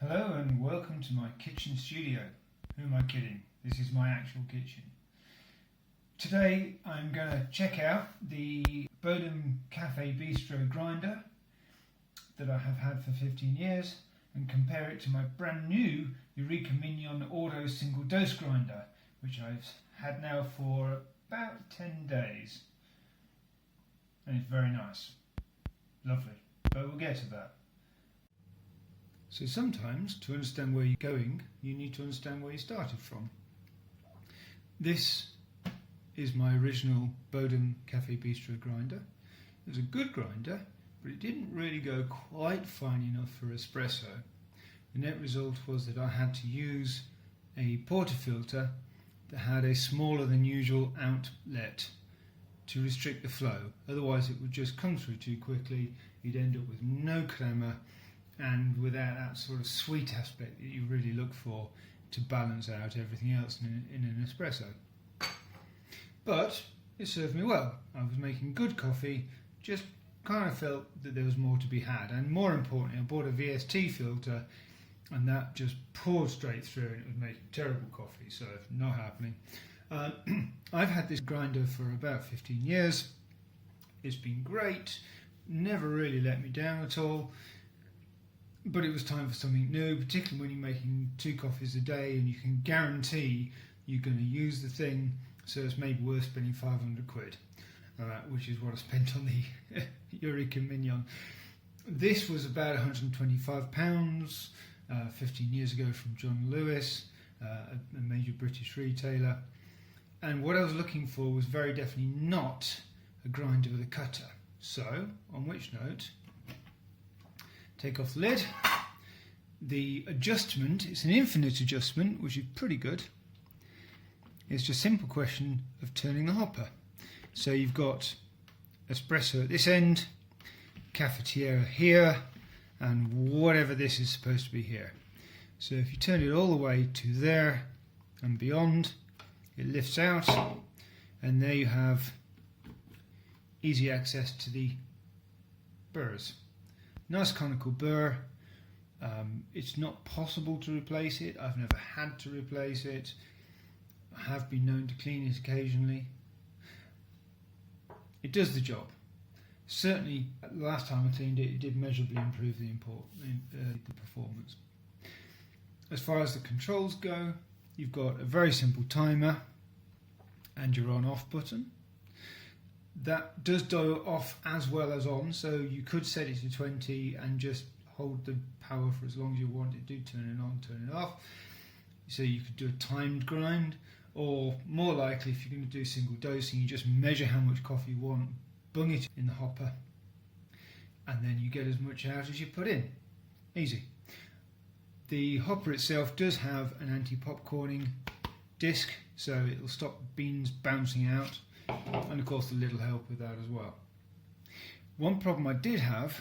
Hello and welcome to my kitchen studio. Who am I kidding? This is my actual kitchen. Today I'm going to check out the Bodum Cafe Bistro grinder that I have had for 15 years and compare it to my brand new Eureka Mignon Oro Single dose grinder, which I've had now for about 10 days. And it's very nice. Lovely. But we'll get to that. So sometimes, to understand where you're going, you need to understand where you started from. This is my original Bodum Cafe Bistro grinder. It was a good grinder, but it didn't really go quite fine enough for espresso. The net result was that I had to use a portafilter that had a smaller than usual outlet to restrict the flow. Otherwise it would just come through too quickly. You'd end up with no crema and without that sort of sweet aspect that you really look for to balance out everything else in an espresso. But it served me well. I was making good coffee, just kind of felt that there was more to be had, and more importantly I bought a VST filter and that just poured straight through and it was making terrible coffee, so not happening. I've had this grinder for about 15 years. It's been great, never really let me down at all. But it was time for something new, particularly when you're making 2 coffees a day and you can guarantee you're going to use the thing, so it's maybe worth spending 500 quid, which is what I spent on the Eureka Mignon. This was about £125, 15 years ago from John Lewis, a major British retailer. And what I was looking for was very definitely not a grinder with a cutter. So, on which note, take off the lid. The adjustment, it's an infinite adjustment, which is pretty good. It's just a simple question of turning the hopper. So you've got espresso at this end, cafetiere here, and whatever this is supposed to be here. So if you turn it all the way to there and beyond, it lifts out, and there you have easy access to the burrs. Nice conical burr. It's not possible to replace it. I've never had to replace it. I have been known to clean it occasionally. It does the job. Certainly, the last time I cleaned it, it did measurably improve the performance. As far as the controls go, you've got a very simple timer and your on-off button. That does go off as well as on, so you could set it to 20 and just hold the power for as long as you want it to, turn it on, turn it off. So you could do a timed grind, or more likely if you're going to do single dosing, you just measure how much coffee you want, bung it in the hopper, and then you get as much out as you put in. Easy. The hopper itself does have an anti-popcorning disc, so it'll stop beans bouncing out. And of course the lid will help with that as well. One problem I did have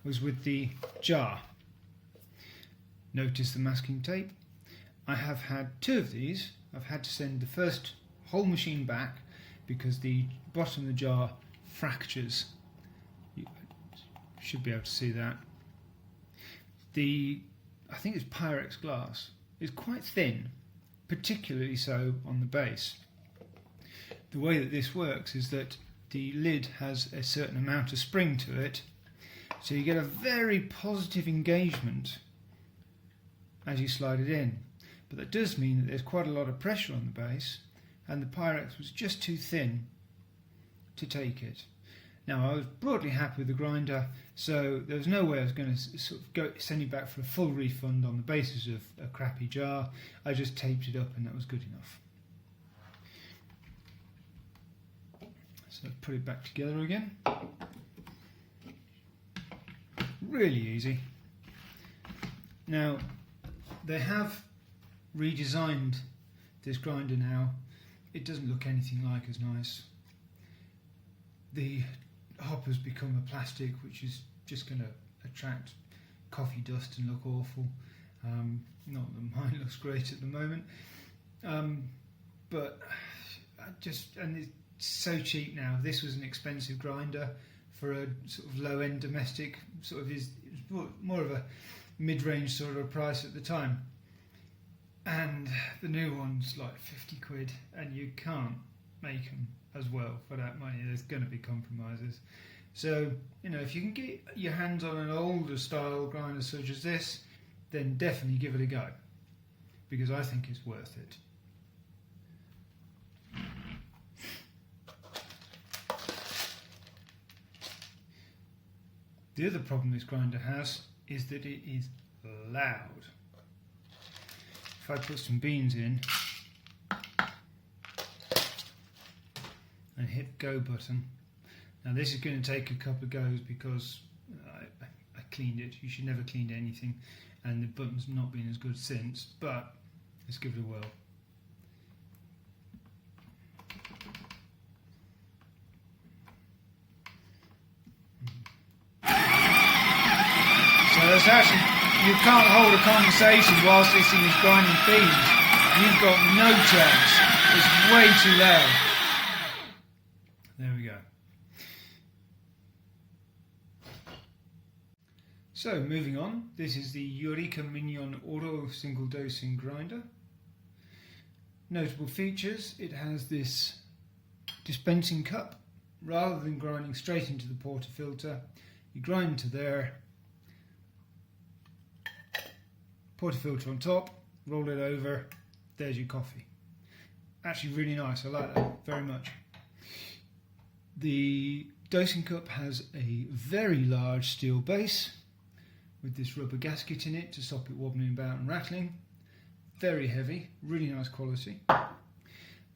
was with the jar. Notice the masking tape. I have had 2 of these. I've had to send the first whole machine back because the bottom of the jar fractures. You should be able to see that. I think it's Pyrex glass. It's quite thin, particularly so on the base. The way that this works is that the lid has a certain amount of spring to it, so you get a very positive engagement as you slide it in. But that does mean that there's quite a lot of pressure on the base, and the Pyrex was just too thin to take it. Now I was broadly happy with the grinder, so there was no way I was going to sort of send it back for a full refund on the basis of a crappy jar. I just taped it up and that was good enough. So let's put it back together again. Really easy. Now, they have redesigned this grinder now. It doesn't look anything like as nice. The hopper's become a plastic, which is just going to attract coffee dust and look awful. Not that mine looks great at the moment. But and it's so cheap now. This was an expensive grinder for a sort of low-end domestic, sort of is more of a mid-range sort of price at the time. And the new one's like 50 quid, and you can't make them as well for that money. There's going to be compromises. So, you know, if you can get your hands on an older style grinder such as this, then definitely give it a go, because I think it's worth it. The other problem this grinder has is that it is loud. If I put some beans in and hit the go button, now this is going to take a couple of goes because I cleaned it. You should never clean anything, and the button's not been as good since, but let's give it a whirl. So it's actually, you can't hold a conversation whilst this thing is grinding beans. You've got no chance. It's way too loud. There we go. So moving on, this is the Eureka Mignon Oro Single dosing grinder. Notable features: it has this dispensing cup. Rather than grinding straight into the portafilter, you grind to there, portafilter on top, roll it over, there's your coffee. Actually really nice, I like that very much. The dosing cup has a very large steel base with this rubber gasket in it to stop it wobbling about and rattling. Very heavy, really nice quality.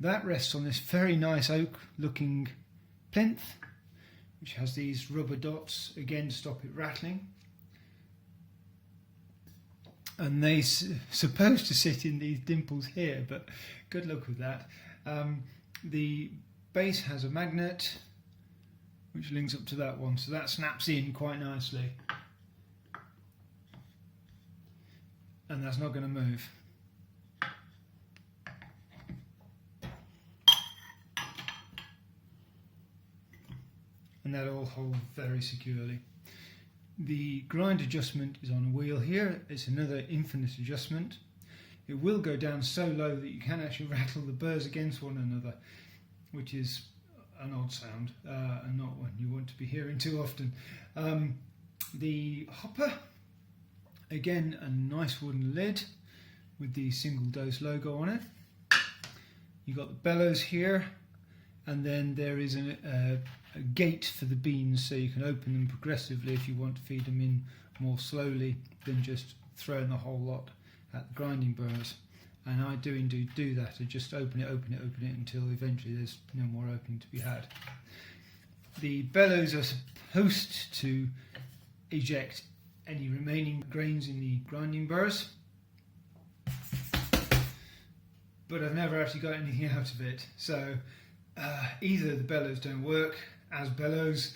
That rests on this very nice oak looking plinth, which has these rubber dots again to stop it rattling. And they're supposed to sit in these dimples here, but good luck with that. The base has a magnet which links up to that one, so that snaps in quite nicely. And that's not going to move. And that all holds very securely. The grind adjustment is on a wheel here. It's another infinite adjustment. It will go down so low that you can actually rattle the burrs against one another, which is an odd sound and not one you want to be hearing too often. The hopper, again a nice wooden lid with the single dose logo on it. You've got the bellows here, and then there is a gate for the beans, so you can open them progressively if you want to feed them in more slowly than just throwing the whole lot at the grinding burrs. And I do indeed do that. I just open it until eventually there's no more opening to be had. The bellows are supposed to eject any remaining grains in the grinding burrs, but I've never actually got anything out of it. So either the bellows don't work as bellows,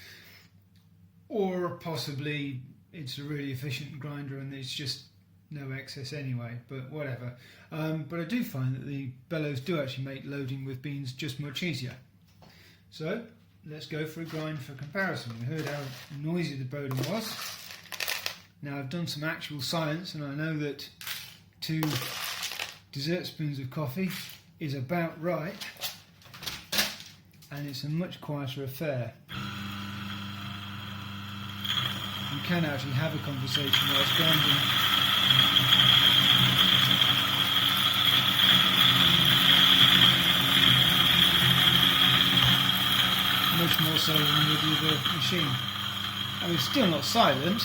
or possibly it's a really efficient grinder and there's just no excess anyway, but whatever. But I do find that the bellows do actually make loading with beans just much easier. So let's go for a grind for comparison. We heard how noisy the Bowden was. Now I've done some actual science, and I know that 2 dessert spoons of coffee is about right, and it's a much quieter affair. You can actually have a conversation whilst grinding. Much more so than with the other machine. I mean, it's still not silent.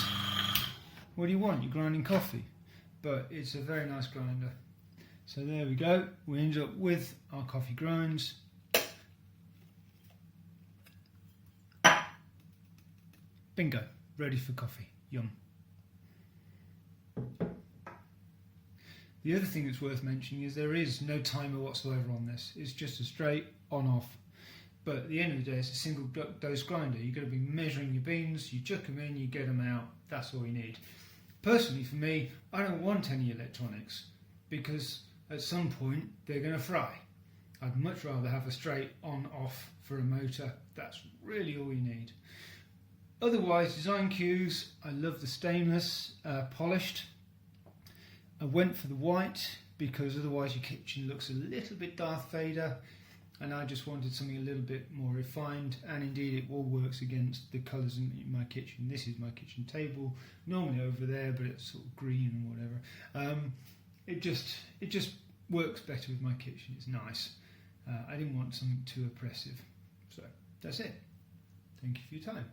What do you want? You're grinding coffee. But it's a very nice grinder. So there we go. We end up with our coffee grinds. Bingo. Ready for coffee. Yum. The other thing that's worth mentioning is there is no timer whatsoever on this. It's just a straight on-off. But at the end of the day, it's a single dose grinder. You've got to be measuring your beans, you chuck them in, you get them out. That's all you need. Personally, for me, I don't want any electronics, because at some point they're going to fry. I'd much rather have a straight on-off for a motor. That's really all you need. Otherwise, design cues, I love the stainless, polished. I went for the white because otherwise your kitchen looks a little bit Darth Vader, and I just wanted something a little bit more refined, and indeed it all works against the colours in my kitchen. This is my kitchen table, normally over there, but it's sort of green or whatever. It just works better with my kitchen. It's nice. I didn't want something too oppressive. So that's it. Thank you for your time.